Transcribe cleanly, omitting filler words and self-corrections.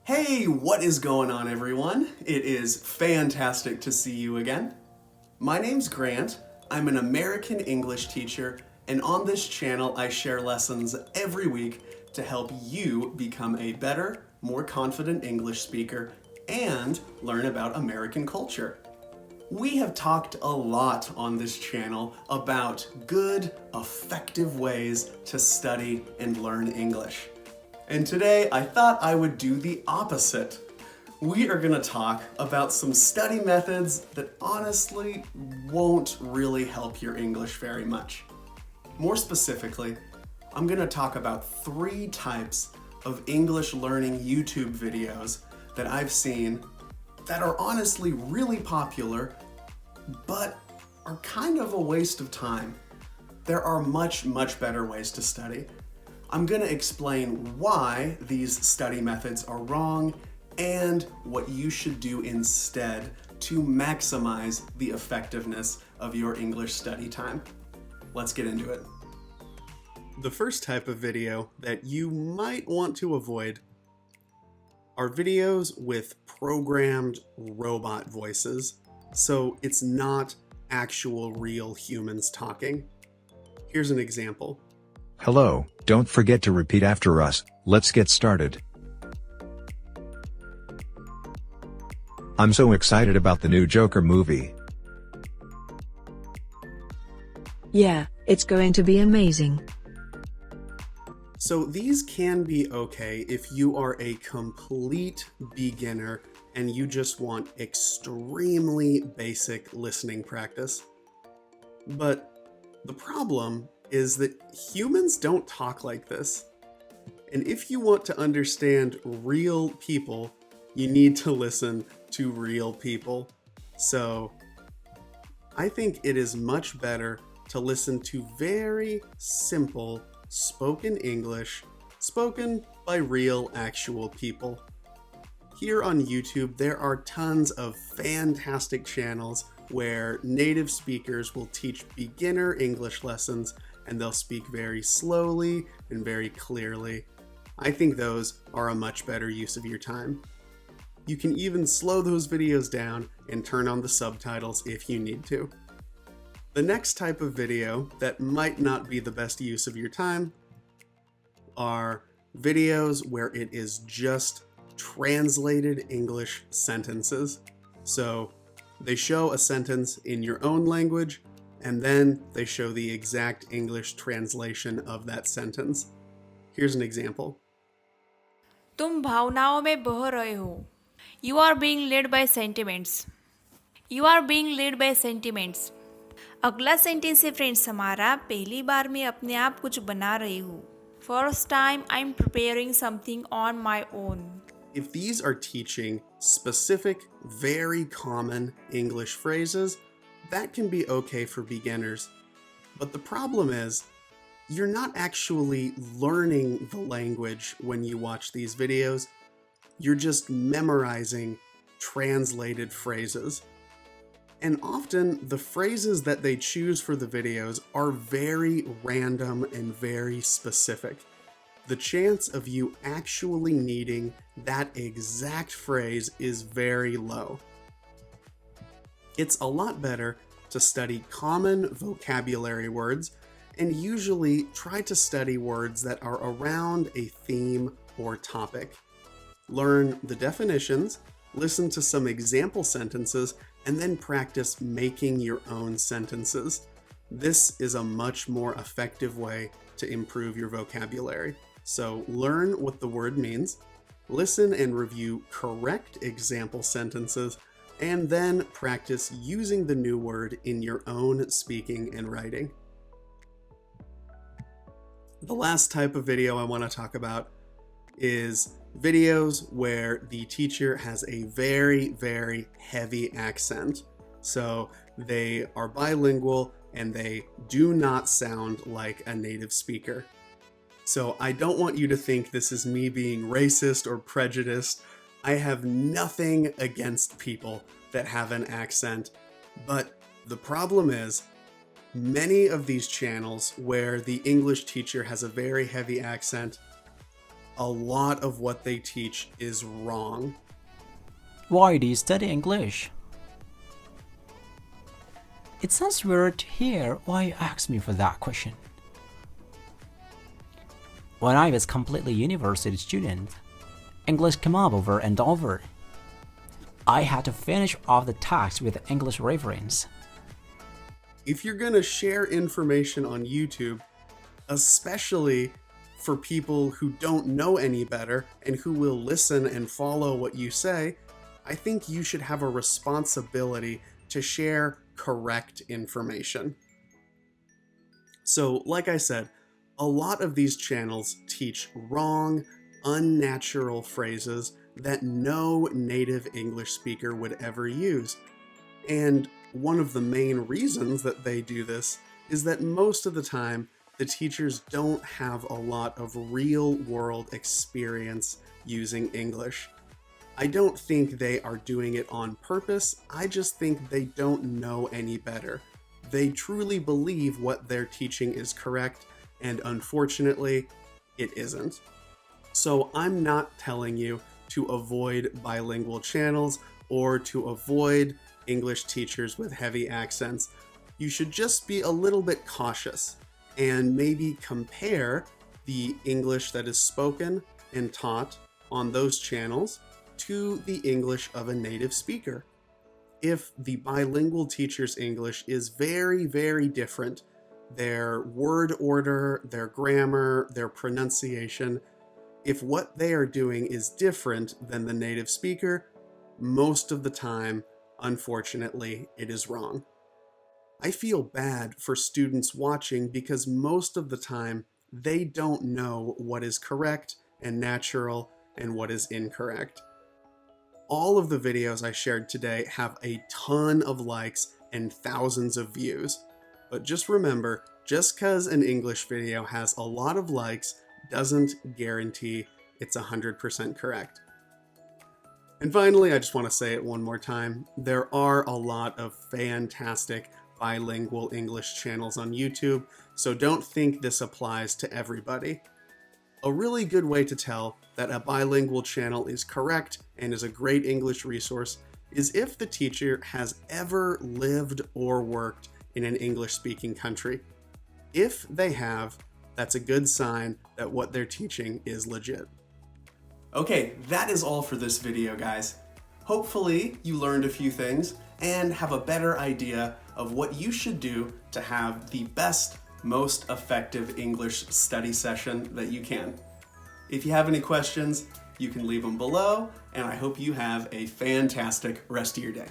Hey, what is going on, everyone? It is fantastic to see you again. My name's Grant. I'm an American English teacher, and on this channel I share lessons every week to help you become a better, more confident English speaker and learn about American culture. We have talked a lot on this channel about good, effective ways to study and learn English. And today I thought I would do the opposite. We are going to talk about some study methods that honestly won't really help your English very much. More specifically, I'm going to talk about 3 types of English learning YouTube videos that I've seen that are honestly really popular, but are kind of a waste of time. There are much better ways to study. I'm going to explain why these study methods are wrong and what you should do instead to maximize the effectiveness of your English study time. Let's get into it. The first type of video that you might want to avoid are videos with programmed robot voices, so it's not actual real humans talking. Here's an example. Hello, don't forget to repeat after us. Let's get started. I'm so excited about the new Joker movie. Yeah, it's going to be amazing. So these can be okay if you are a complete beginner and you just want extremely basic listening practice. But the problem is that humans don't talk like this. And if you want to understand real people, you need to listen to real people. So I think it is much better to listen to very simple spoken English spoken by real actual people. Here on YouTube, there are tons of fantastic channels where native speakers will teach beginner English lessons, and they'll speak very slowly and very clearly. I think those are a much better use of your time. You can even slow those videos down and turn on the subtitles if you need to. The next type of video that might not be the best use of your time are videos where it is just translated English sentences. So they show a sentence in your own language, and then they show the exact English translation of that sentence. Here's an example. तुम भावनाओं में बह रहे हो. You are being led by sentiments. You are being led by sentiments. अगला sentence है friends हमारा, पहली बार मैं अपने आप कुछ बना रही हूँ. First time I'm preparing something on my own. If these are teaching specific, very common English phrases, that can be okay for beginners. But the problem is, you're not actually learning the language when you watch these videos. You're just memorizing translated phrases. And often, the phrases that they choose for the videos are very random and very specific. The chance of you actually needing that exact phrase is very low. It's a lot better to study common vocabulary words and usually try to study words that are around a theme or topic. Learn the definitions, listen to some example sentences, and then practice making your own sentences. This is a much more effective way to improve your vocabulary. So learn what the word means, listen and review correct example sentences, and then practice using the new word in your own speaking and writing. The last type of video I want to talk about is videos where the teacher has a very heavy accent. So they are bilingual and they do not sound like a native speaker. So I don't want you to think this is me being racist or prejudiced. I have nothing against people that have an accent, but the problem is many of these channels where the English teacher has a very heavy accent, a lot of what they teach is wrong. Why do you study English? It sounds weird to hear why you asked me for that question. When I was completely university student, English came up over and over. I had to finish off the text with English reference. If you're going to share information on YouTube, especially for people who don't know any better and who will listen and follow what you say, I think you should have a responsibility to share correct information. So, like I said, a lot of these channels teach wrong, unnatural phrases that no native English speaker would ever use. And one of the main reasons that they do this is that most of the time, the teachers don't have a lot of real-world experience using English. I don't think they are doing it on purpose, I just think they don't know any better. They truly believe what they're teaching is correct, and unfortunately, it isn't. So I'm not telling you to avoid bilingual channels or to avoid English teachers with heavy accents. You should just be a little bit cautious and maybe compare the English that is spoken and taught on those channels to the English of a native speaker. If the bilingual teacher's English is very, very different, their word order, their grammar, their pronunciation, if what they are doing is different than the native speaker, most of the time, unfortunately, it is wrong. I feel bad for students watching because most of the time, they don't know what is correct and natural and what is incorrect. All of the videos I shared today have a ton of likes and thousands of views. But just remember, just because an English video has a lot of likes doesn't guarantee it's 100% correct. And finally, I just want to say it one more time. There are a lot of fantastic bilingual English channels on YouTube, so don't think this applies to everybody. A really good way to tell that a bilingual channel is correct and is a great English resource is if the teacher has ever lived or worked in an English-speaking country. If they have, that's a good sign that what they're teaching is legit. Okay, that is all for this video, guys. Hopefully you learned a few things and have a better idea of what you should do to have the best, most effective English study session that you can. If you have any questions, you can leave them below, and I hope you have a fantastic rest of your day.